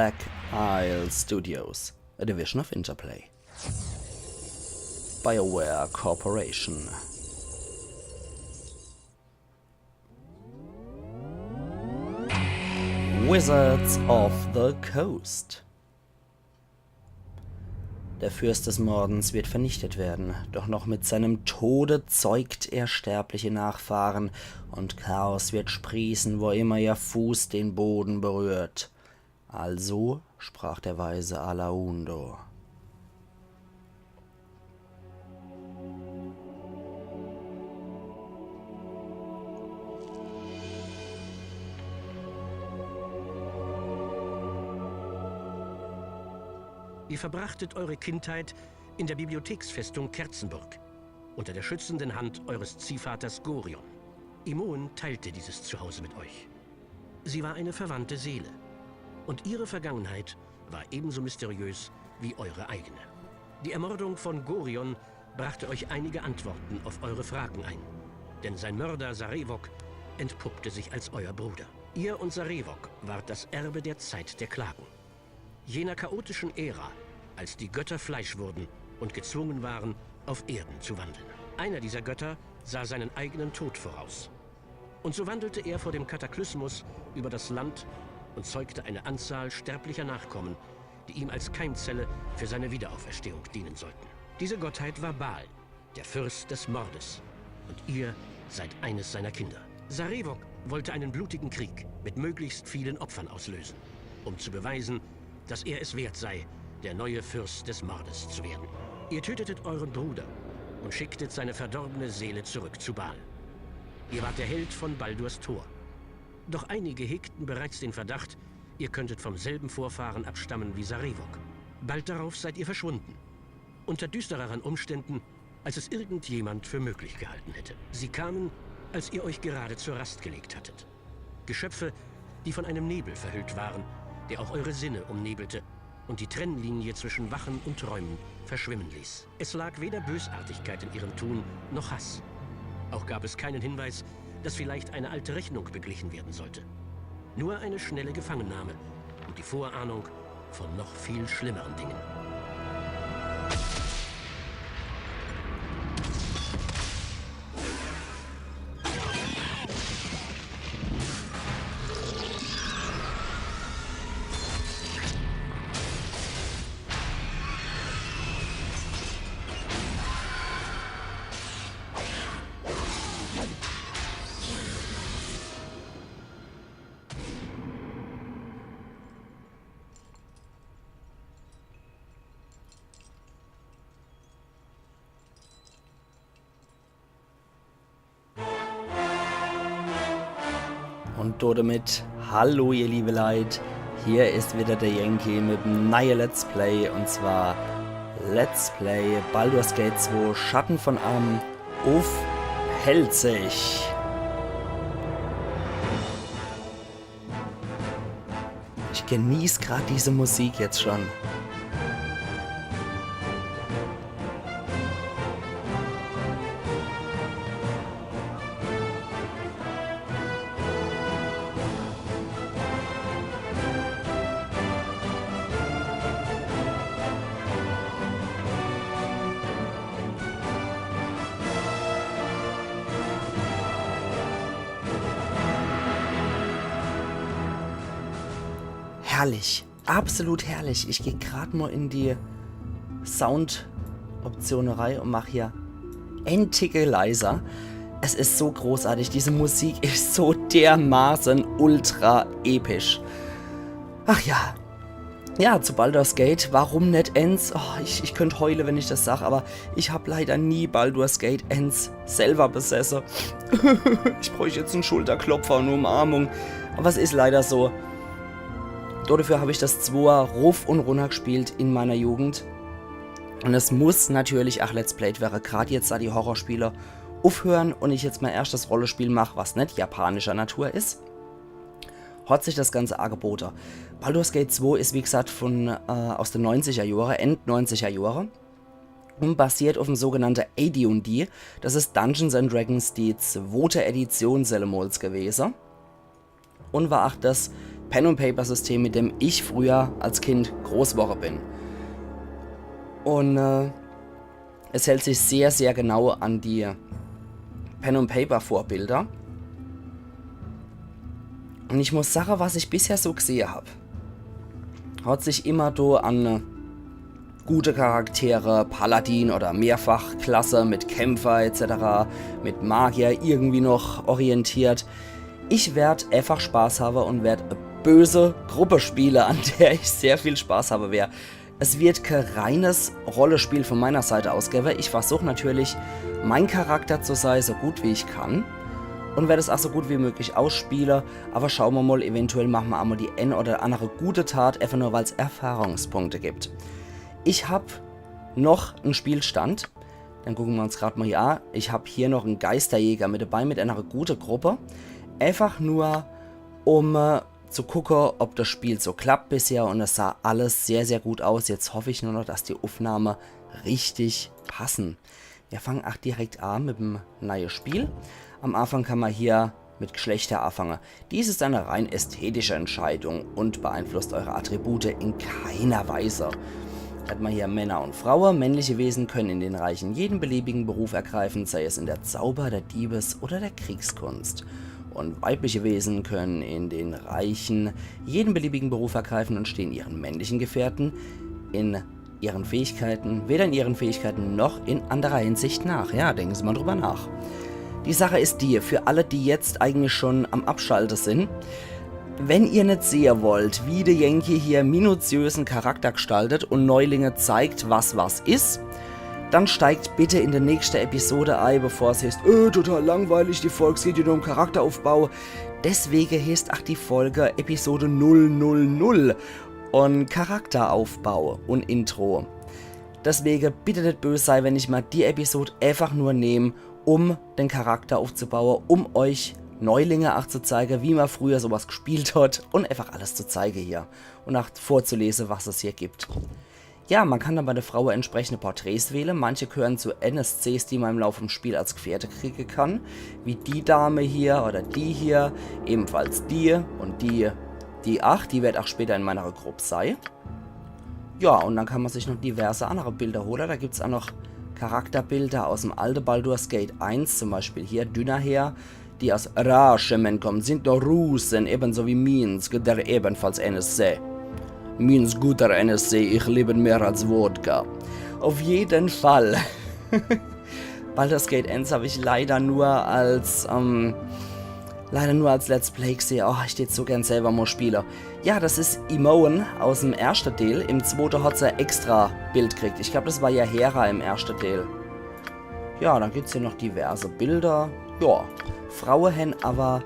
Black Isle Studios, a division of Interplay. BioWare Corporation. Wizards of the Coast. Der Fürst des Nordens wird vernichtet werden, doch noch mit seinem Tode zeugt er sterbliche Nachfahren, und Chaos wird sprießen, wo immer ihr Fuß den Boden berührt. Also sprach der weise Alaundo. Ihr verbrachtet eure Kindheit in der Bibliotheksfestung Kerzenburg, unter der schützenden Hand eures Ziehvaters Gorion. Imoen teilte dieses Zuhause mit euch. Sie war eine verwandte Seele, und ihre Vergangenheit war ebenso mysteriös wie eure eigene. Die Ermordung von Gorion brachte euch einige Antworten auf eure Fragen ein, denn sein Mörder Sarevok entpuppte sich als euer Bruder. Ihr und Sarevok wart das Erbe der Zeit der Klagen. Jener chaotischen Ära, als die Götter Fleisch wurden und gezwungen waren, auf Erden zu wandeln. Einer dieser Götter sah seinen eigenen Tod voraus. Und so wandelte er vor dem Kataklysmus über das Land und zeugte eine Anzahl sterblicher Nachkommen, die ihm als Keimzelle für seine Wiederauferstehung dienen sollten. Diese Gottheit war Baal, der Fürst des Mordes. Und ihr seid eines seiner Kinder. Sarevok wollte einen blutigen Krieg mit möglichst vielen Opfern auslösen, um zu beweisen, dass er es wert sei, der neue Fürst des Mordes zu werden. Ihr tötetet euren Bruder und schicktet seine verdorbene Seele zurück zu Baal. Ihr wart der Held von Baldurs Tor. Doch einige hegten bereits den Verdacht, ihr könntet vom selben Vorfahren abstammen wie Sarevok. Bald darauf seid ihr verschwunden. Unter düstereren Umständen, als es irgendjemand für möglich gehalten hätte. Sie kamen, als ihr euch gerade zur Rast gelegt hattet. Geschöpfe, die von einem Nebel verhüllt waren, der auch eure Sinne umnebelte und die Trennlinie zwischen Wachen und Träumen verschwimmen ließ. Es lag weder Bösartigkeit in ihrem Tun, noch Hass. Auch gab es keinen Hinweis, dass vielleicht eine alte Rechnung beglichen werden sollte. Nur eine schnelle Gefangennahme und die Vorahnung von noch viel schlimmeren Dingen. Und damit, hallo ihr liebe Leute, hier ist wieder der Yankee mit dem neuen Let's Play, und zwar Let's Play Baldur's Gate 2 Schatten von Amn auf Pelzig. Ich genieße gerade diese Musik jetzt schon. Herrlich, absolut herrlich. Ich gehe gerade mal in die Sound-Optionerei und mache hier ein Ticke leiser. Es ist so großartig, diese Musik ist so dermaßen ultra episch. Ach ja. Ja, zu Baldur's Gate, warum nicht Ends? Oh, ich könnte heulen, wenn ich das sage, aber ich habe leider nie Baldur's Gate Ends selber besessen. Ich bräuchte jetzt einen Schulterklopfer und eine Umarmung, aber es ist leider so. Dafür habe ich das 2er rauf und runter gespielt in meiner Jugend. Und es muss natürlich auch Let's Played werden, gerade jetzt, da die Horrorspiele aufhören und ich jetzt mein erstes Rollenspiel mache, was nicht japanischer Natur ist. Hat sich das Ganze angeboten. Baldur's Gate 2 ist wie gesagt aus den 90er Jahren, End 90er Jahre. Und basiert auf dem sogenannten AD&D. Das ist Dungeons and Dragons die 2. Edition Sellemols gewesen. und war auch das Pen-and-Paper-System, mit dem ich früher als Kind groß geworden bin. Und es hält sich sehr, sehr genau an die Pen-and-Paper-Vorbilder. Und ich muss sagen, was ich bisher so gesehen habe, hat sich immer do an gute Charaktere, Paladin oder Mehrfachklasse mit Kämpfer etc., mit Magier irgendwie noch orientiert. Ich werde einfach Spaß haben und werde eine böse Gruppe spielen, an der ich sehr viel Spaß habe. Es wird kein reines Rollenspiel von meiner Seite aus geben. Ich versuche natürlich, mein Charakter zu sein, so gut wie ich kann. Und werde es auch so gut wie möglich ausspielen. Aber schauen wir mal, eventuell machen wir einmal die ein oder andere gute Tat, einfach nur weil es Erfahrungspunkte gibt. Ich habe noch einen Spielstand. Dann gucken wir uns gerade mal hier an. Ich habe hier noch einen Geisterjäger mit dabei, mit einer guten Gruppe. Einfach nur, um zu gucken, ob das Spiel so klappt bisher. Und es sah alles sehr, sehr gut aus. Jetzt hoffe ich nur noch, dass die Aufnahmen richtig passen. Wir fangen auch direkt an mit dem neuen Spiel. Am Anfang kann man hier mit Geschlechter anfangen. Dies ist eine rein ästhetische Entscheidung und beeinflusst eure Attribute in keiner Weise. Hat man hier Männer und Frauen. Männliche Wesen können in den Reichen jeden beliebigen Beruf ergreifen, sei es in der Zauber-, der Diebes- oder der Kriegskunst. Und weibliche Wesen können in den Reichen jeden beliebigen Beruf ergreifen und stehen ihren männlichen Gefährten weder in ihren Fähigkeiten noch in anderer Hinsicht nach. Ja, denken Sie mal drüber nach. Die Sache ist die, für alle, die jetzt eigentlich schon am Abschalten sind, wenn ihr nicht sehen wollt, wie der Yankee hier minutiösen Charakter gestaltet und Neulinge zeigt, was ist, dann steigt bitte in der nächsten Episode ein, bevor es heißt, total langweilig, die Folge, es geht hier nur um Charakteraufbau. Deswegen heißt auch die Folge Episode 000 und Charakteraufbau und Intro. Deswegen bitte nicht böse sein, wenn ich mal die Episode einfach nur nehme, um den Charakter aufzubauen, um euch Neulinge auch zu zeigen, wie man früher sowas gespielt hat und einfach alles zu zeigen hier und auch vorzulesen, was es hier gibt. Ja, man kann dann bei der Frau entsprechende Porträts wählen. Manche gehören zu NSCs, die man im Laufe des Spiels als Gefährte kriegen kann, wie die Dame hier oder die hier, ebenfalls die und die wird auch später in meiner Gruppe sein. Ja, und dann kann man sich noch diverse andere Bilder holen. Da gibt es auch noch Charakterbilder aus dem alten Baldur's Gate 1, zum Beispiel hier Dynaheir, die aus Raschemen kommen, sind doch Russen, ebenso wie Minsk, der ebenfalls NSC. Minsk, guter NSC, ich liebe mehr als Wodka. Auf jeden Fall. Baldur's Gate 1 habe ich leider nur als Let's Play gesehen. Oh, ich hätte so gern selber mal spielen. Ja, das ist Imoen aus dem ersten Teil. Im zweiten hat sie ein extra Bild gekriegt. Ich glaube, das war ja Hera im ersten Teil. Ja, dann gibt es hier noch diverse Bilder. Ja, Frauen haben aber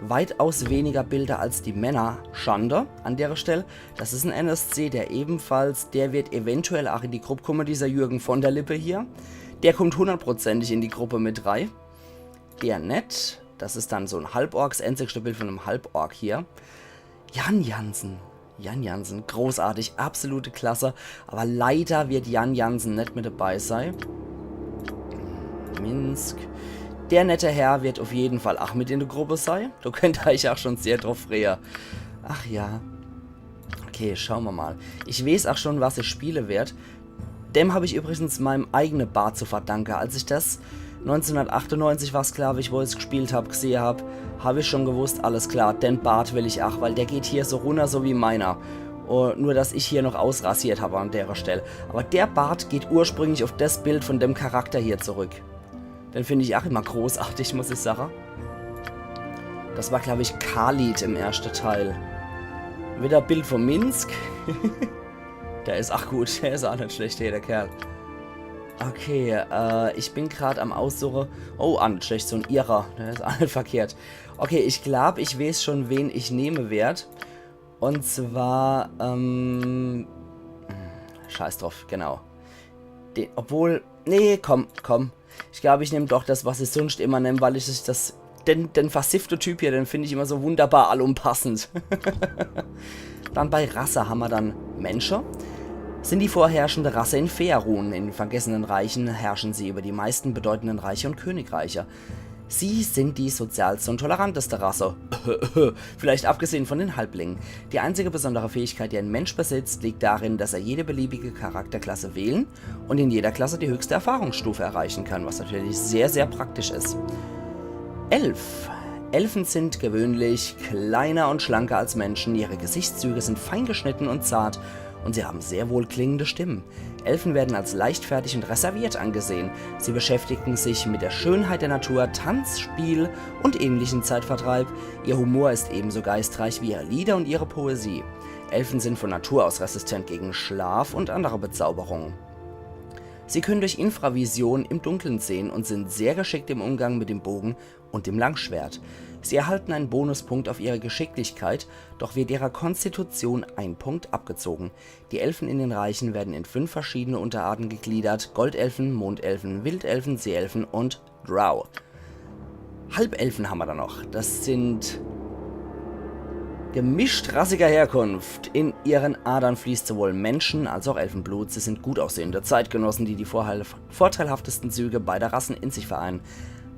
weitaus weniger Bilder als die Männer. Schande an der Stelle. Das ist ein NSC, der wird eventuell auch in die Gruppe kommen, dieser Jürgen von der Lippe hier. Der kommt hundertprozentig in die Gruppe mit rein. Der nett. Das ist dann so ein Halborg, das einzigste Bild von einem Halborg hier. Jan Jansen, großartig, absolute Klasse. Aber leider wird Jan Jansen nicht mit dabei sein. Minsk. Der nette Herr wird auf jeden Fall auch mit in der Gruppe sein. Da könnt ihr euch auch schon sehr drauf freuen. Ach ja. Okay, schauen wir mal. Ich weiß auch schon, was ich spielen werde. Dem habe ich übrigens meinem eigenen Bart zu verdanken. Als ich das 1998 war es, glaube ich, wo ich es gespielt habe, gesehen habe ich schon gewusst, alles klar, den Bart will ich auch, weil der geht hier so runter, so wie meiner. Nur, dass ich hier noch ausrasiert habe an der Stelle. Aber der Bart geht ursprünglich auf das Bild von dem Charakter hier zurück. Den finde ich auch immer großartig, muss ich sagen. Das war, glaube ich, Khalid im ersten Teil. Wieder ein Bild von Minsk. Der ist auch gut, der ist auch nicht schlecht, der Kerl. Okay, ich bin gerade am Aussuchen. Oh, nicht schlecht, so ein Ira. Der ist auch nicht verkehrt. Okay, ich glaube, ich weiß schon, wen ich nehmen werde. Und zwar, scheiß drauf, genau. Nee, komm. Ich glaube, ich nehme doch das, was ich sonst immer nehme, weil ich den versiffte Typ hier, den finde ich immer so wunderbar allumfassend. Dann bei Rasse haben wir dann Menschen. Sind die vorherrschende Rasse in Faerun. In den vergessenen Reichen herrschen sie über die meisten bedeutenden Reiche und Königreiche. Sie sind die sozialste und toleranteste Rasse. Vielleicht abgesehen von den Halblingen. Die einzige besondere Fähigkeit, die ein Mensch besitzt, liegt darin, dass er jede beliebige Charakterklasse wählen und in jeder Klasse die höchste Erfahrungsstufe erreichen kann, was natürlich sehr, sehr praktisch ist. Elf. Elfen sind gewöhnlich kleiner und schlanker als Menschen, ihre Gesichtszüge sind fein geschnitten und zart und sie haben sehr wohl klingende Stimmen. Elfen werden als leichtfertig und reserviert angesehen. Sie beschäftigen sich mit der Schönheit der Natur, Tanz, Spiel und ähnlichen Zeitvertreib. Ihr Humor ist ebenso geistreich wie ihre Lieder und ihre Poesie. Elfen sind von Natur aus resistent gegen Schlaf und andere Bezauberungen. Sie können durch Infravision im Dunkeln sehen und sind sehr geschickt im Umgang mit dem Bogen und dem Langschwert. Sie erhalten einen Bonuspunkt auf ihre Geschicklichkeit, doch wird ihrer Konstitution ein Punkt abgezogen. Die Elfen in den Reichen werden in 5 verschiedene Unterarten gegliedert: Goldelfen, Mondelfen, Wildelfen, Seeelfen und Drow. Halbelfen haben wir da noch. Das sind gemischt rassiger Herkunft. In ihren Adern fließt sowohl Menschen- als auch Elfenblut. Sie sind gut aussehende Zeitgenossen, die die vorteilhaftesten Züge beider Rassen in sich vereinen.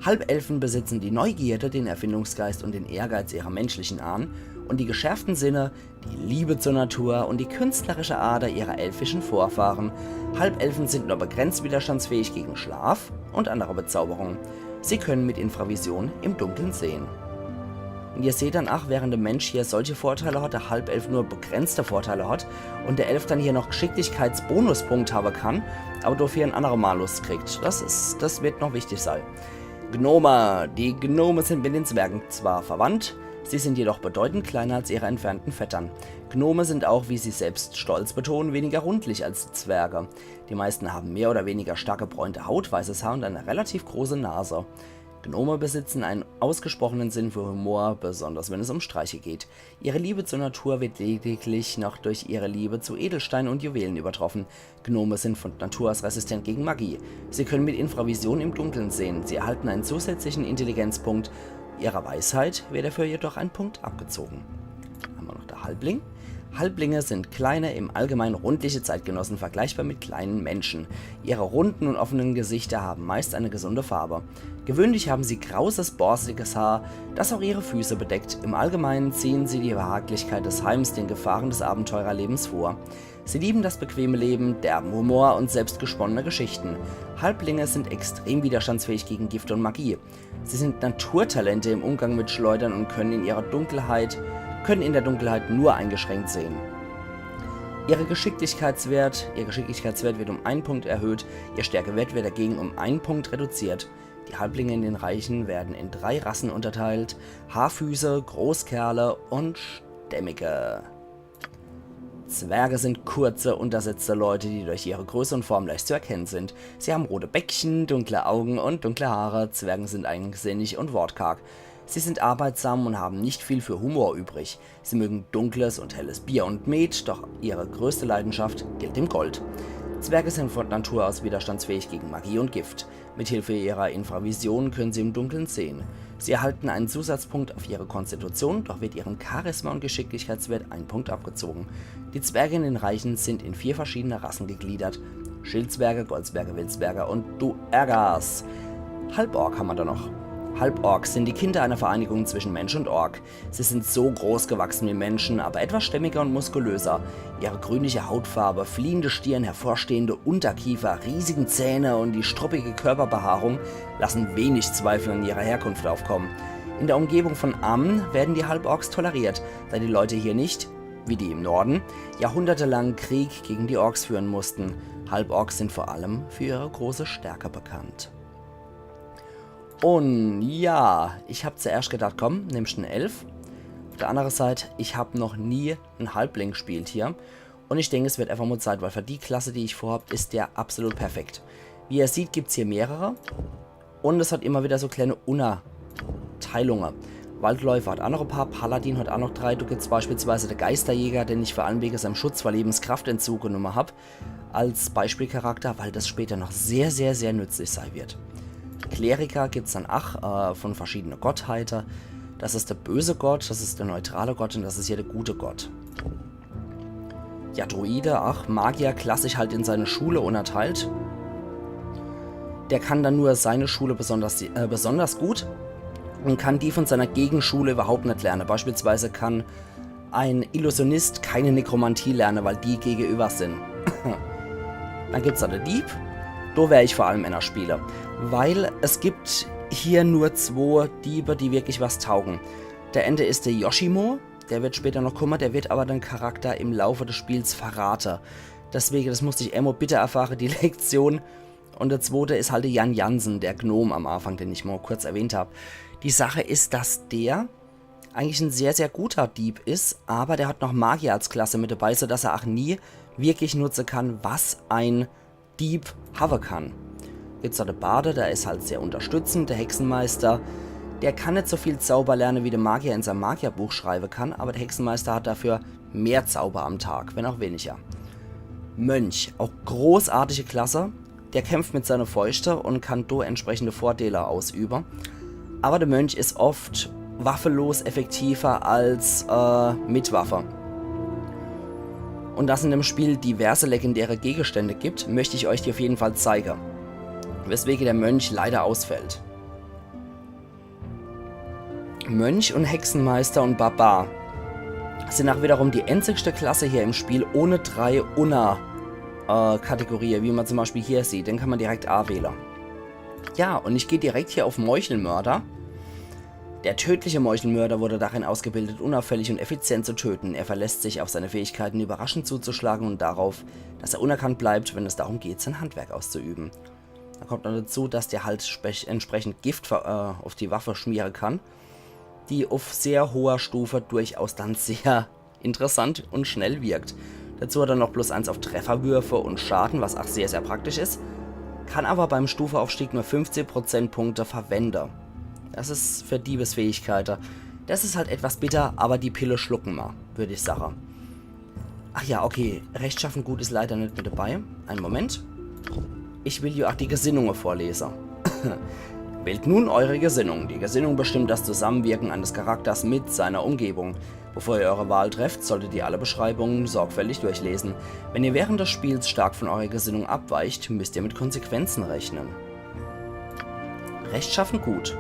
Halbelfen besitzen die Neugierde, den Erfindungsgeist und den Ehrgeiz ihrer menschlichen Ahnen und die geschärften Sinne, die Liebe zur Natur und die künstlerische Ader ihrer elfischen Vorfahren. Halbelfen sind nur begrenzt widerstandsfähig gegen Schlaf und andere Bezauberungen. Sie können mit Infravision im Dunkeln sehen. Und ihr seht dann, während der Mensch hier solche Vorteile hat, der Halbelf nur begrenzte Vorteile hat und der Elf dann hier noch Geschicklichkeitsbonuspunkt haben kann, aber dafür einen anderen Malus kriegt. Das wird noch wichtig sein. Gnome. Die Gnome sind mit den Zwergen zwar verwandt, sie sind jedoch bedeutend kleiner als ihre entfernten Vettern. Gnome sind auch, wie sie selbst stolz betonen, weniger rundlich als die Zwerge. Die meisten haben mehr oder weniger stark gebräunte Haut, weißes Haar und eine relativ große Nase. Gnome besitzen einen ausgesprochenen Sinn für Humor, besonders wenn es um Streiche geht. Ihre Liebe zur Natur wird lediglich noch durch ihre Liebe zu Edelsteinen und Juwelen übertroffen. Gnome sind von Natur aus resistent gegen Magie. Sie können mit Infravision im Dunkeln sehen. Sie erhalten einen zusätzlichen Intelligenzpunkt. Ihrer Weisheit wird dafür jedoch ein Punkt abgezogen. Dann haben wir noch der Halbling. Halblinge sind kleine, im Allgemeinen rundliche Zeitgenossen, vergleichbar mit kleinen Menschen. Ihre runden und offenen Gesichter haben meist eine gesunde Farbe. Gewöhnlich haben sie krauses, borstiges Haar, das auch ihre Füße bedeckt. Im Allgemeinen ziehen sie die Behaglichkeit des Heims den Gefahren des Abenteurerlebens vor. Sie lieben das bequeme Leben, derben Humor und selbstgesponnene Geschichten. Halblinge sind extrem widerstandsfähig gegen Gift und Magie. Sie sind Naturtalente im Umgang mit Schleudern und können in der Dunkelheit nur eingeschränkt sehen. Ihr Geschicklichkeitswert wird um 1 Punkt erhöht, ihr Stärkewert wird dagegen um 1 Punkt reduziert. Die Halblinge in den Reichen werden in 3 Rassen unterteilt: Haarfüße, Großkerle und Stämmige. Zwerge sind kurze, untersetzte Leute, die durch ihre Größe und Form leicht zu erkennen sind. Sie haben rote Bäckchen, dunkle Augen und dunkle Haare. Zwerge sind eigensinnig und wortkarg. Sie sind arbeitsam und haben nicht viel für Humor übrig. Sie mögen dunkles und helles Bier und Met, doch ihre größte Leidenschaft gilt dem Gold. Zwerge sind von Natur aus widerstandsfähig gegen Magie und Gift. Mithilfe ihrer Infravision können sie im Dunkeln sehen. Sie erhalten einen Zusatzpunkt auf ihre Konstitution, doch wird ihrem Charisma und Geschicklichkeitswert 1 Punkt abgezogen. Die Zwerge in den Reichen sind in 4 verschiedene Rassen gegliedert: Schildzwerge, Goldzwerge, Wildzwerge und Duergas. Halborg haben wir da noch. Halborgs sind die Kinder einer Vereinigung zwischen Mensch und Ork. Sie sind so groß gewachsen wie Menschen, aber etwas stämmiger und muskulöser. Ihre grünliche Hautfarbe, fliehende Stirn, hervorstehende Unterkiefer, riesigen Zähne und die struppige Körperbehaarung lassen wenig Zweifel an ihrer Herkunft aufkommen. In der Umgebung von Amn werden die Halborgs toleriert, da die Leute hier nicht, wie die im Norden, jahrhundertelang Krieg gegen die Orks führen mussten. Halborgs sind vor allem für ihre große Stärke bekannt. Und ja, ich habe zuerst gedacht, komm, nimmst einen Elf. Auf der anderen Seite, ich habe noch nie einen Halbling gespielt hier. Und ich denke, es wird einfach mal Zeit, weil für die Klasse, die ich vorhabe, ist der absolut perfekt. Wie ihr seht, gibt es hier mehrere. Und es hat immer wieder so kleine Unterteilungen. Waldläufer hat auch noch ein paar, Paladin hat auch noch 3. Du gibst beispielsweise der Geisterjäger, den ich vor allem wegen seinem Schutz vor Lebenskraftentzug genommen habe, als Beispielcharakter, weil das später noch sehr, sehr, sehr nützlich sein wird. Kleriker gibt es dann von verschiedenen Gottheiten. Das ist der böse Gott, das ist der neutrale Gott und das ist hier der gute Gott. Ja, Druide, Magier, klassisch halt in seine Schule unterteilt. der kann dann nur seine Schule besonders gut und kann die von seiner Gegenschule überhaupt nicht lernen. Beispielsweise kann ein Illusionist keine Nekromantie lernen, weil die gegenüber sind. Dann gibt es da den Dieb. Da wäre ich vor allem Männerspieler. Weil es gibt hier nur 2 Diebe, die wirklich was taugen. Der Ende ist der Yoshimo. Der wird später noch kommen. Der wird aber den Charakter im Laufe des Spiels verraten. Deswegen, das musste ich immer bitte erfahren, die Lektion. Und der zweite ist halt der Jan Jansen, der Gnom am Anfang, den ich mal kurz erwähnt habe. Die Sache ist, dass der eigentlich ein sehr, sehr guter Dieb ist, aber der hat noch Magier als Klasse mit dabei, sodass er auch nie wirklich nutzen kann, was ein Dieb haben kann. Jetzt hat der Bade, der ist halt sehr unterstützend, der Hexenmeister, der kann nicht so viel Zauber lernen, wie der Magier in seinem Magierbuch schreiben kann, aber der Hexenmeister hat dafür mehr Zauber am Tag, wenn auch weniger. Mönch, auch großartige Klasse, der kämpft mit seiner Fäuste und kann da entsprechende Vorteile ausüben. Aber der Mönch ist oft waffellos effektiver als mit Waffe. Und dass es in dem Spiel diverse legendäre Gegenstände gibt, möchte ich euch die auf jeden Fall zeigen. Weswegen der Mönch leider ausfällt. Mönch und Hexenmeister und Barbar sind auch wiederum die einzigste Klasse hier im Spiel ohne 3 Kategorien, wie man zum Beispiel hier sieht. Den kann man direkt A wählen. Ja, und ich gehe direkt hier auf Meuchelmörder. Der tödliche Meuchelmörder wurde darin ausgebildet, unauffällig und effizient zu töten. Er verlässt sich auf seine Fähigkeiten, überraschend zuzuschlagen und darauf, dass er unerkannt bleibt, wenn es darum geht, sein Handwerk auszuüben. Da kommt noch dazu, dass der halt entsprechend Gift auf die Waffe schmieren kann, die auf sehr hoher Stufe durchaus dann sehr interessant und schnell wirkt. Dazu hat er noch +1 auf Trefferwürfe und Schaden, was auch sehr, sehr praktisch ist. Kann aber beim Stufeaufstieg nur 15% Punkte verwenden. Das ist für Diebesfähigkeiten. Das ist halt etwas bitter, aber die Pille schlucken wir, würde ich sagen. Ach ja, okay. Rechtschaffen gut ist leider nicht mit dabei. Einen Moment. Ich will ja auch die Gesinnungen vorlesen. Wählt nun eure Gesinnung. Die Gesinnung bestimmt das Zusammenwirken eines Charakters mit seiner Umgebung. Bevor ihr eure Wahl trefft, solltet ihr alle Beschreibungen sorgfältig durchlesen. Wenn ihr während des Spiels stark von eurer Gesinnung abweicht, müsst ihr mit Konsequenzen rechnen. Rechtschaffen gut.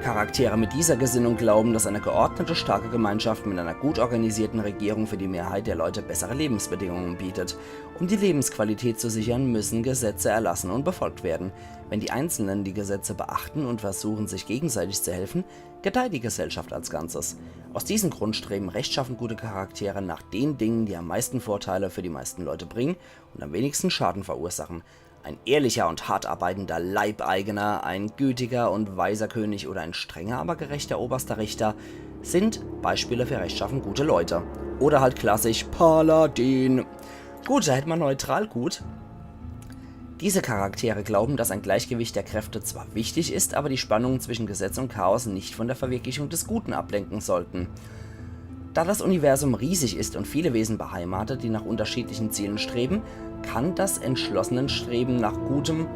Charaktere mit dieser Gesinnung glauben, dass eine geordnete, starke Gemeinschaft mit einer gut organisierten Regierung für die Mehrheit der Leute bessere Lebensbedingungen bietet. Um die Lebensqualität zu sichern, müssen Gesetze erlassen und befolgt werden. Wenn die Einzelnen die Gesetze beachten und versuchen, sich gegenseitig zu helfen, gedeiht die Gesellschaft als Ganzes. Aus diesem Grund streben rechtschaffen gute Charaktere nach den Dingen, die am meisten Vorteile für die meisten Leute bringen und am wenigsten Schaden verursachen. Ein ehrlicher und hart arbeitender Leibeigener, ein gütiger und weiser König oder ein strenger, aber gerechter oberster Richter sind Beispiele für rechtschaffen gute Leute. Oder halt klassisch Paladin. Gut, da hätte man neutral gut. Diese Charaktere glauben, dass ein Gleichgewicht der Kräfte zwar wichtig ist, aber die Spannungen zwischen Gesetz und Chaos nicht von der Verwirklichung des Guten ablenken sollten. Da das Universum riesig ist und viele Wesen beheimatet, die nach unterschiedlichen Zielen streben, kann das entschlossene Streben nach Gutem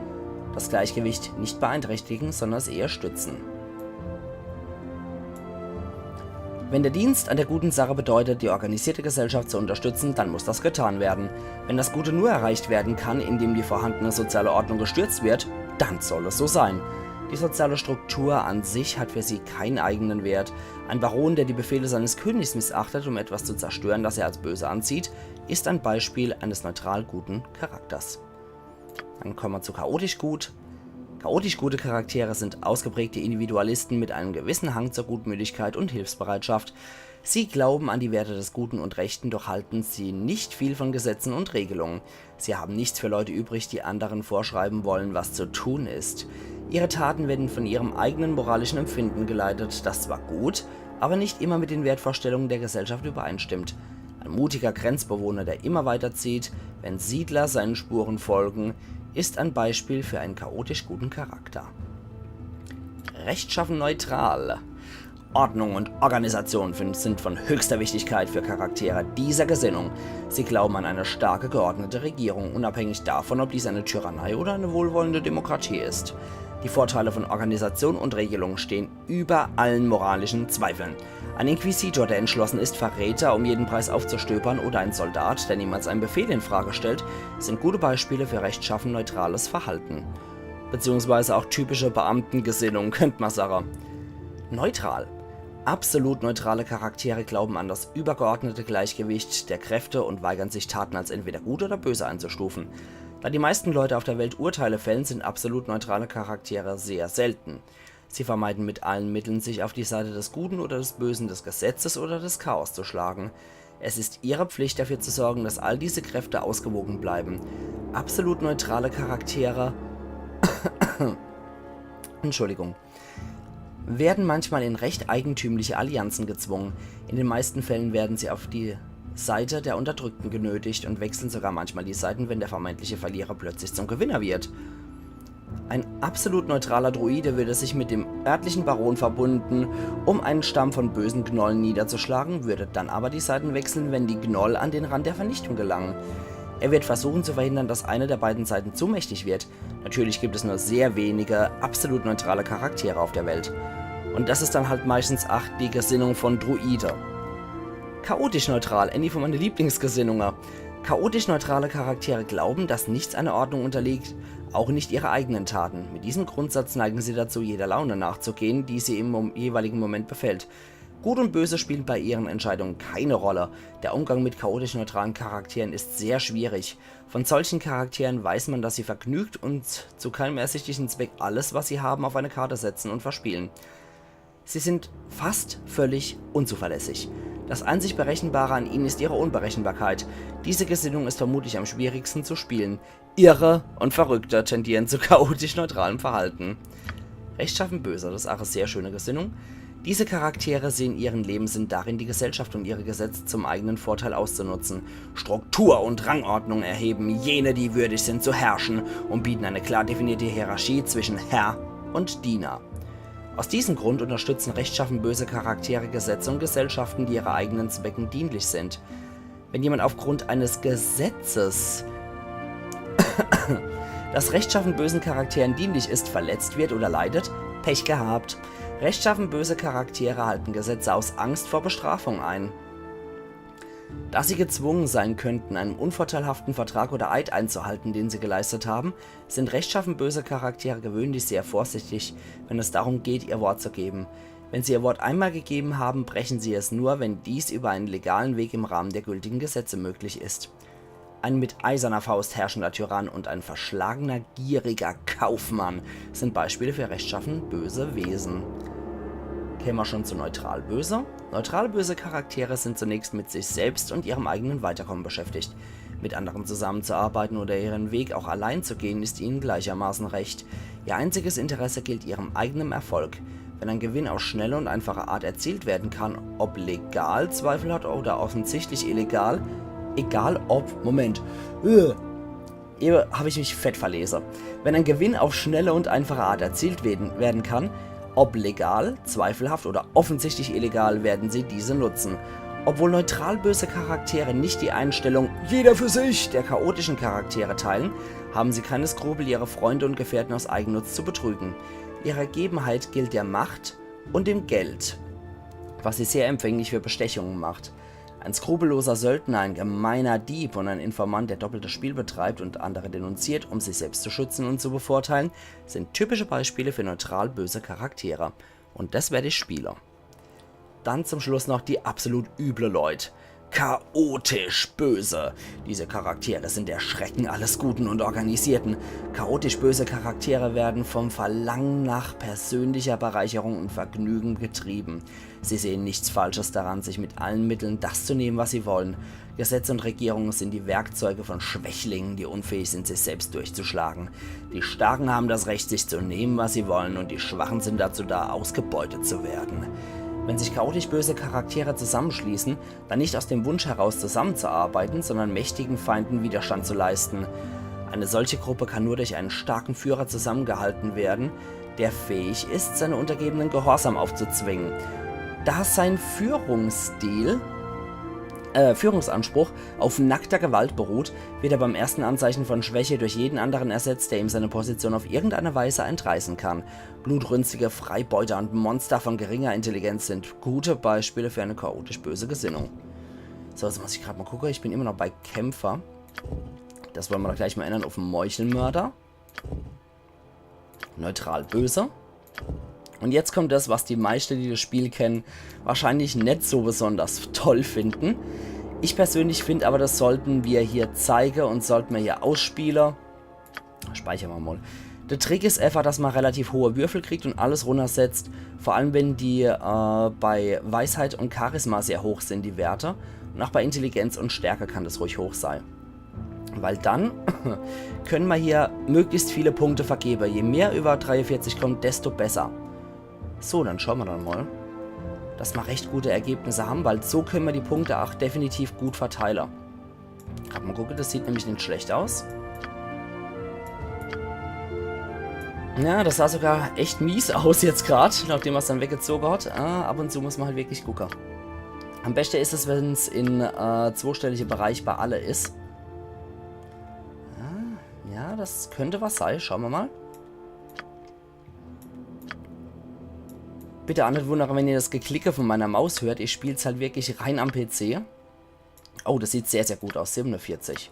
das Gleichgewicht nicht beeinträchtigen, sondern es eher stützen. Wenn der Dienst an der guten Sache bedeutet, die organisierte Gesellschaft zu unterstützen, dann muss das getan werden. Wenn das Gute nur erreicht werden kann, indem die vorhandene soziale Ordnung gestürzt wird, dann soll es so sein. Die soziale Struktur an sich hat für sie keinen eigenen Wert. Ein Baron, der die Befehle seines Königs missachtet, um etwas zu zerstören, das er als böse ansieht, ist ein Beispiel eines neutral guten Charakters. Dann kommen wir zu chaotisch gut. Chaotisch gute Charaktere sind ausgeprägte Individualisten mit einem gewissen Hang zur Gutmütigkeit und Hilfsbereitschaft. Sie glauben an die Werte des Guten und Rechten, doch halten sie nicht viel von Gesetzen und Regelungen. Sie haben nichts für Leute übrig, die anderen vorschreiben wollen, was zu tun ist. Ihre Taten werden von ihrem eigenen moralischen Empfinden geleitet, das zwar gut, aber nicht immer mit den Wertvorstellungen der Gesellschaft übereinstimmt. Ein mutiger Grenzbewohner, der immer weiterzieht, wenn Siedler seinen Spuren folgen, ist ein Beispiel für einen chaotisch guten Charakter. Rechtschaffen neutral. Ordnung und Organisation sind von höchster Wichtigkeit für Charaktere dieser Gesinnung. Sie glauben an eine starke, geordnete Regierung, unabhängig davon, ob dies eine Tyrannei oder eine wohlwollende Demokratie ist. Die Vorteile von Organisation und Regelung stehen über allen moralischen Zweifeln. Ein Inquisitor, der entschlossen ist, Verräter um jeden Preis aufzustöbern, oder ein Soldat, der niemals einen Befehl in Frage stellt, sind gute Beispiele für rechtschaffen neutrales Verhalten. beziehungsweise auch typische Beamtengesinnung, könnte man sagen. Neutral. Absolut neutrale Charaktere glauben an das übergeordnete Gleichgewicht der Kräfte und weigern sich, Taten als entweder gut oder böse einzustufen. Da die meisten Leute auf der Welt Urteile fällen, sind absolut neutrale Charaktere sehr selten. Sie vermeiden mit allen Mitteln, sich auf die Seite des Guten oder des Bösen, des Gesetzes oder des Chaos zu schlagen. Es ist ihre Pflicht, dafür zu sorgen, dass all diese Kräfte ausgewogen bleiben. Absolut neutrale Charaktere Entschuldigung, werden manchmal in recht eigentümliche Allianzen gezwungen. In den meisten Fällen werden sie auf die Seite der Unterdrückten genötigt und wechseln sogar manchmal die Seiten, wenn der vermeintliche Verlierer plötzlich zum Gewinner wird. Ein absolut neutraler Druide würde sich mit dem örtlichen Baron verbunden, um einen Stamm von bösen Gnollen niederzuschlagen, würde dann aber die Seiten wechseln, wenn die Gnoll an den Rand der Vernichtung gelangen. Er wird versuchen zu verhindern, dass eine der beiden Seiten zu mächtig wird. Natürlich gibt es nur sehr wenige absolut neutrale Charaktere auf der Welt. Und das ist dann halt meistens die Gesinnung von Druide. Chaotisch neutral, eine von meinen Lieblingsgesinnungen. Chaotisch neutrale Charaktere glauben, dass nichts einer Ordnung unterliegt, auch nicht ihre eigenen Taten. Mit diesem Grundsatz neigen sie dazu, jeder Laune nachzugehen, die sie im jeweiligen Moment befällt. Gut und Böse spielen bei ihren Entscheidungen keine Rolle. Der Umgang mit chaotisch neutralen Charakteren ist sehr schwierig. Von solchen Charakteren weiß man, dass sie vergnügt und zu keinem ersichtlichen Zweck alles, was sie haben, auf eine Karte setzen und verspielen. Sie sind fast völlig unzuverlässig. Das einzig Berechenbare an ihnen ist ihre Unberechenbarkeit. Diese Gesinnung ist vermutlich am schwierigsten zu spielen. Irre und Verrückte tendieren zu chaotisch neutralem Verhalten. Rechtschaffen Böse, das ist auch eine sehr schöne Gesinnung. Diese Charaktere sehen ihren Lebenssinn darin, die Gesellschaft und ihre Gesetze zum eigenen Vorteil auszunutzen. Struktur und Rangordnung erheben jene, die würdig sind zu herrschen, und bieten eine klar definierte Hierarchie zwischen Herr und Diener. Aus diesem Grund unterstützen rechtschaffen böse Charaktere Gesetze und Gesellschaften, die ihre eigenen Zwecken dienlich sind. Wenn jemand aufgrund eines Gesetzes, das rechtschaffen bösen Charakteren dienlich ist, verletzt wird oder leidet, Pech gehabt. Rechtschaffen böse Charaktere halten Gesetze aus Angst vor Bestrafung ein. Da sie gezwungen sein könnten, einen unvorteilhaften Vertrag oder Eid einzuhalten, den sie geleistet haben, sind rechtschaffen böse Charaktere gewöhnlich sehr vorsichtig, wenn es darum geht, ihr Wort zu geben. Wenn sie ihr Wort einmal gegeben haben, brechen sie es nur, wenn dies über einen legalen Weg im Rahmen der gültigen Gesetze möglich ist. Ein mit eiserner Faust herrschender Tyrann und ein verschlagener, gieriger Kaufmann sind Beispiele für rechtschaffen böse Wesen. Kämen wir schon zu neutral böse? Neutral böse Charaktere sind zunächst mit sich selbst und ihrem eigenen Weiterkommen beschäftigt. Mit anderen zusammenzuarbeiten oder ihren Weg auch allein zu gehen, ist ihnen gleichermaßen recht. Ihr einziges Interesse gilt ihrem eigenen Erfolg. Wenn ein Gewinn auf schnelle und einfache Art erzielt werden kann, ob legal Zweifel hat oder offensichtlich illegal, egal ob... Moment. Hier habe ich mich fett verlesen. Wenn ein Gewinn auf schnelle und einfache Art erzielt werden kann, ob legal, zweifelhaft oder offensichtlich illegal, werden sie diese nutzen. Obwohl neutral böse Charaktere nicht die Einstellung jeder für sich der chaotischen Charaktere teilen, haben sie keine Skrupel, ihre Freunde und Gefährten aus Eigennutz zu betrügen. Ihre Ergebenheit gilt der Macht und dem Geld, was sie sehr empfänglich für Bestechungen macht. Ein skrupelloser Söldner, ein gemeiner Dieb und ein Informant, der doppeltes Spiel betreibt und andere denunziert, um sich selbst zu schützen und zu bevorteilen, sind typische Beispiele für neutral böse Charaktere. Und das werde ich spielen. Dann zum Schluss noch die absolut üble Leute. Chaotisch böse. Diese Charaktere sind der Schrecken alles Guten und Organisierten. Chaotisch böse Charaktere werden vom Verlangen nach persönlicher Bereicherung und Vergnügen getrieben. Sie sehen nichts Falsches daran, sich mit allen Mitteln das zu nehmen, was sie wollen. Gesetze und Regierungen sind die Werkzeuge von Schwächlingen, die unfähig sind, sich selbst durchzuschlagen. Die Starken haben das Recht, sich zu nehmen, was sie wollen, und die Schwachen sind dazu da, ausgebeutet zu werden. Wenn sich chaotisch böse Charaktere zusammenschließen, dann nicht aus dem Wunsch heraus zusammenzuarbeiten, sondern mächtigen Feinden Widerstand zu leisten. Eine solche Gruppe kann nur durch einen starken Führer zusammengehalten werden, der fähig ist, seine Untergebenen Gehorsam aufzuzwingen. Da sein Führungsanspruch auf nackter Gewalt beruht, wird er beim ersten Anzeichen von Schwäche durch jeden anderen ersetzt, der ihm seine Position auf irgendeine Weise entreißen kann. Blutrünstige Freibeuter und Monster von geringer Intelligenz sind gute Beispiele für eine chaotisch böse Gesinnung. So, jetzt muss ich gerade mal gucken. Ich bin immer noch bei Kämpfer. Das wollen wir doch gleich mal ändern auf Meuchelmörder. Neutral böse. Und jetzt kommt das, was die meisten, die das Spiel kennen, wahrscheinlich nicht so besonders toll finden. Ich persönlich finde aber, das sollten wir hier zeigen und sollten wir hier ausspielen. Speichern wir mal. Der Trick ist einfach, dass man relativ hohe Würfel kriegt und alles runtersetzt. Vor allem, wenn die bei Weisheit und Charisma sehr hoch sind, die Werte. Und auch bei Intelligenz und Stärke kann das ruhig hoch sein. Weil dann können wir hier möglichst viele Punkte vergeben. Je mehr über 43 kommt, desto besser. So, dann schauen wir dann mal, dass wir recht gute Ergebnisse haben, weil so können wir die Punkte auch definitiv gut verteilen. Gerade mal gucken, das sieht nämlich nicht schlecht aus. Ja, das sah sogar echt mies aus jetzt gerade, nachdem man es dann weggezogen hat. Ab und zu muss man halt wirklich gucken. Am besten ist es, wenn es in zweistellige Bereich bei alle ist. Ja, das könnte was sein. Schauen wir mal. Bitte auch nicht wundern, wenn ihr das Geklicke von meiner Maus hört. Ich spiele es halt wirklich rein am PC. Oh, das sieht sehr, sehr gut aus. 47.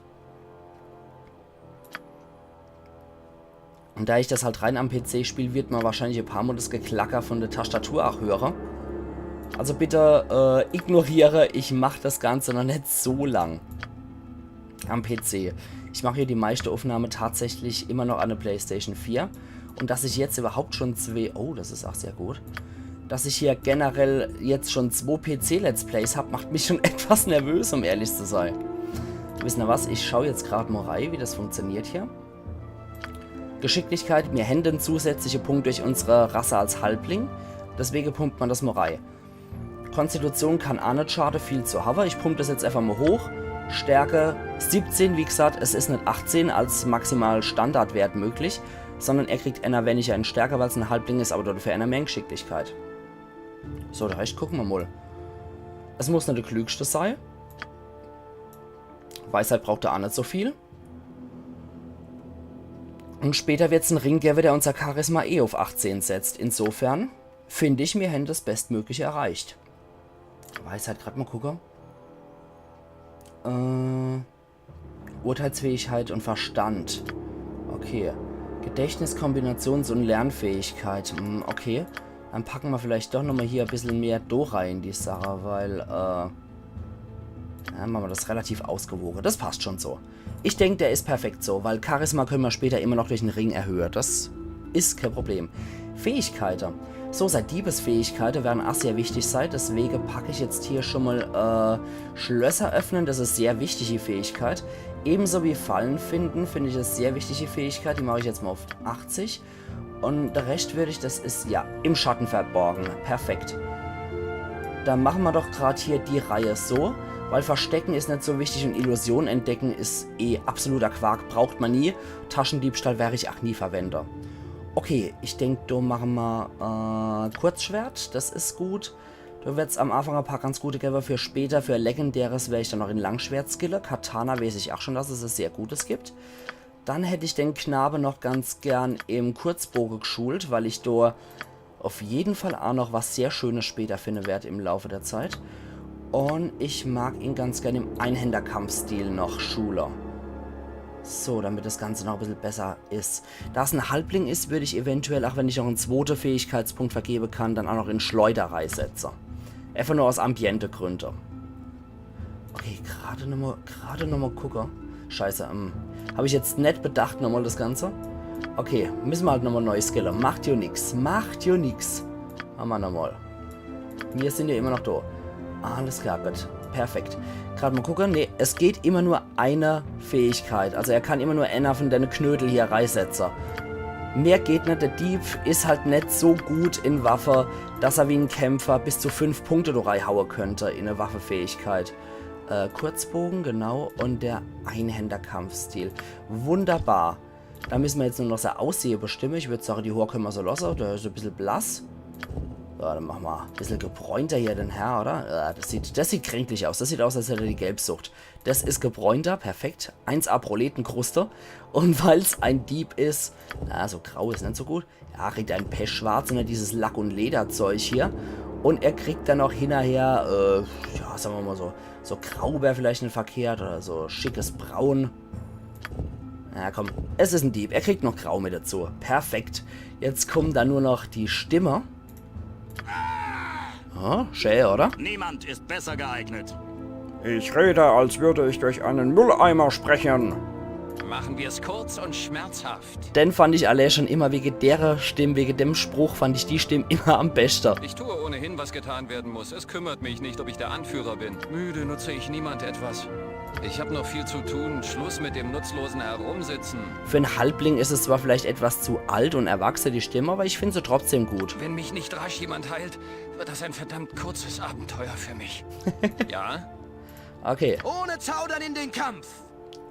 Und da ich das halt rein am PC spiele, wird man wahrscheinlich ein paar Mal das Geklacker von der Tastatur auch hören. Also bitte ignoriere, ich mache das Ganze noch nicht so lang am PC. Ich mache hier die meiste Aufnahme tatsächlich immer noch an der PlayStation 4. Und dass ich jetzt überhaupt schon zwei... Oh, das ist auch sehr gut. Dass ich hier generell jetzt schon 2 PC-Let's Plays habe, macht mich schon etwas nervös, um ehrlich zu sein. Wissen ihr was? Ich schaue jetzt gerade mal rein, wie das funktioniert hier. Geschicklichkeit, wir händen zusätzliche Punkte durch unsere Rasse als Halbling. Deswegen pumpt man das mal rein. Konstitution kann auch nicht schade, viel zu haben. Ich pumpe das jetzt einfach mal hoch. Stärke 17, wie gesagt, es ist nicht 18 als maximal Standardwert möglich, sondern er kriegt einer weniger in Stärke, weil es ein Halbling ist, aber dafür einer mehr in Geschicklichkeit. So, da heißt, gucken wir mal. Es muss nicht der Klügste sein. Weisheit braucht er auch nicht so viel. Und später wird es einen Ring geben, der unser Charisma auf 18 setzt. Insofern finde ich, wir haben das Bestmögliche erreicht. Weisheit, gerade mal gucken. Urteilsfähigkeit und Verstand. Okay. Gedächtnis, Kombinations- und Lernfähigkeit. Okay. Dann packen wir vielleicht doch nochmal hier ein bisschen mehr Dora in die Sache, weil, ja, machen wir das relativ ausgewogen. Das passt schon so. Ich denke, der ist perfekt so, weil Charisma können wir später immer noch durch den Ring erhöhen. Das ist kein Problem. Fähigkeiten. So, seit Diebesfähigkeiten werden auch sehr wichtig sein. Deswegen packe ich jetzt hier schon mal Schlösser öffnen. Das ist sehr wichtige Fähigkeit. Ebenso wie Fallen finden, finde ich das sehr wichtige Fähigkeit. Die mache ich jetzt mal auf 80. Und der Rest würde ich, das ist, ja, im Schatten verborgen. Perfekt. Dann machen wir doch gerade hier die Reihe so. Weil Verstecken ist nicht so wichtig und Illusion entdecken ist eh absoluter Quark. Braucht man nie. Taschendiebstahl wäre ich auch nie Verwender. Okay, ich denke, da machen wir Kurzschwert. Das ist gut. Da wird es am Anfang ein paar ganz gute geben. Für später, für Legendäres werde ich dann noch in Langschwert skillen. Katana weiß ich auch schon, dass es ein sehr gutes gibt. Dann hätte ich den Knabe noch ganz gern im Kurzbogen geschult, weil ich da auf jeden Fall auch noch was sehr Schönes später finden werde im Laufe der Zeit. Und ich mag ihn ganz gerne im Einhänderkampfstil noch schulen. So, damit das Ganze noch ein bisschen besser ist. Da es ein Halbling ist, würde ich eventuell, auch wenn ich noch einen zweiten Fähigkeitspunkt vergeben kann, dann auch noch in Schleuderei setzen. Einfach nur aus Ambiente-Gründen. Okay, gerade nochmal gucken. Scheiße, habe ich jetzt nicht bedacht nochmal das Ganze. Okay, müssen wir halt nochmal neu skillen. Macht ja nix. Macht ja nix. Haben wir nochmal. Wir sind ja immer noch da. Alles klar, gut. Perfekt. Gerade mal gucken. Ne, es geht immer nur eine Fähigkeit. Also er kann immer nur einer von deinen Knödel hier reinsetzen. Mehr geht nicht. Der Dieb ist halt nicht so gut in Waffe, dass er wie ein Kämpfer bis zu 5 Punkte reinhauen könnte in eine Waffefähigkeit. Kurzbogen, genau. Und der Einhänderkampfstil. Wunderbar. Da müssen wir jetzt nur noch sein Aussehen bestimmen. Ich würde sagen, die Haare können wir so lassen. Der ist ein bisschen blass. Ja, dann machen wir ein bisschen gebräunter hier, den Herr, oder? Ja, das sieht kränklich aus. Das sieht aus, als hätte er die Gelbsucht. Das ist gebräunter, perfekt. 1A Proletenkruste. Und weil es ein Dieb ist, na, so grau ist nicht so gut. Ja, kriegt er ein Pechschwarz und dann dieses Lack- und Lederzeug hier. Und er kriegt dann noch hinterher, ja, sagen wir mal so grau wäre vielleicht nicht verkehrt oder so schickes Braun. Na komm, es ist ein Dieb. Er kriegt noch Grau mit dazu. Perfekt. Jetzt kommen da nur noch die Stimme. Oh, schön, oder? Niemand ist besser geeignet. Ich rede, als würde ich durch einen Mülleimer sprechen. Machen wir es kurz und schmerzhaft. Den fand ich alle schon immer wegen der Stimme, wegen dem Spruch fand ich die Stimme immer am besten. Ich tue ohnehin, was getan werden muss. Es kümmert mich nicht, ob ich der Anführer bin. Müde nutze ich niemand etwas. Ich habe noch viel zu tun. Schluss mit dem nutzlosen Herumsitzen. Für einen Halbling ist es zwar vielleicht etwas zu alt und erwachsen, die Stimme, aber ich finde sie trotzdem gut. Wenn mich nicht rasch jemand heilt, wird das ein verdammt kurzes Abenteuer für mich. Ja? Okay. Ohne Zaudern in den Kampf.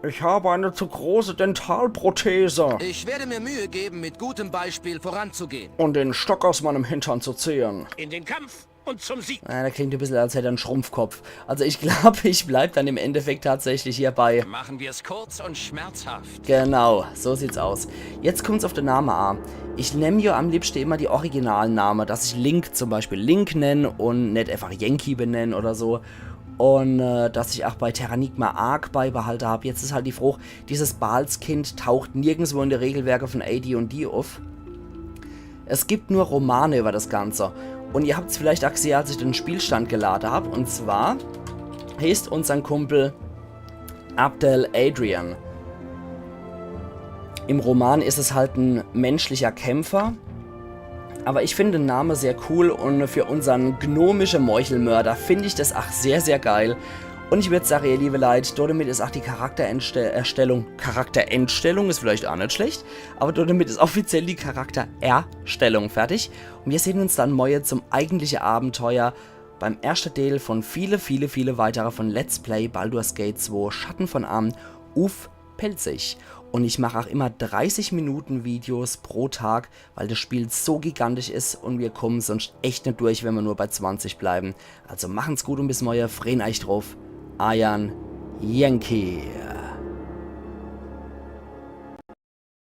Ich habe eine zu große Dentalprothese. Ich werde mir Mühe geben, mit gutem Beispiel voranzugehen. Und den Stock aus meinem Hintern zu ziehen. In den Kampf und zum Sieg. Der klingt ein bisschen, als hätte er einen Schrumpfkopf. Also ich glaube, ich bleibe dann im Endeffekt tatsächlich hierbei. Machen wir es kurz und schmerzhaft. Genau, so sieht's aus. Jetzt kommt's auf den Namen an. Ich nenne ja am liebsten immer die originalen Namen, dass ich Link zum Beispiel Link nenne und nicht einfach Yankee benenne oder so. Und dass ich auch bei Terranigma Arc beibehalten habe. Jetzt ist halt die Frage, dieses Baalskind taucht nirgendwo in die Regelwerke von AD&D auf. Es gibt nur Romane über das Ganze. Und ihr habt es vielleicht auch gesehen, als ich den Spielstand geladen habe. Und zwar heißt unser Kumpel Abdel Adrian. Im Roman ist es halt ein menschlicher Kämpfer. Aber ich finde den Namen sehr cool und für unseren gnomischen Meuchelmörder finde ich das auch sehr, sehr geil. Und ich würde sagen, ihr liebe Leute, damit ist auch die Charakterentstellung ist vielleicht auch nicht schlecht, aber damit ist offiziell die Charaktererstellung fertig. Und wir sehen uns dann morgen zum eigentlichen Abenteuer beim ersten Teil von viele weitere von Let's Play Baldur's Gate 2 Schatten von Amn auf Pelzig. Und ich mache auch immer 30 Minuten Videos pro Tag, weil das Spiel so gigantisch ist und wir kommen sonst echt nicht durch, wenn wir nur bei 20 bleiben. Also machen's gut und bis morgen, freuen euch drauf. Ayan Yankee.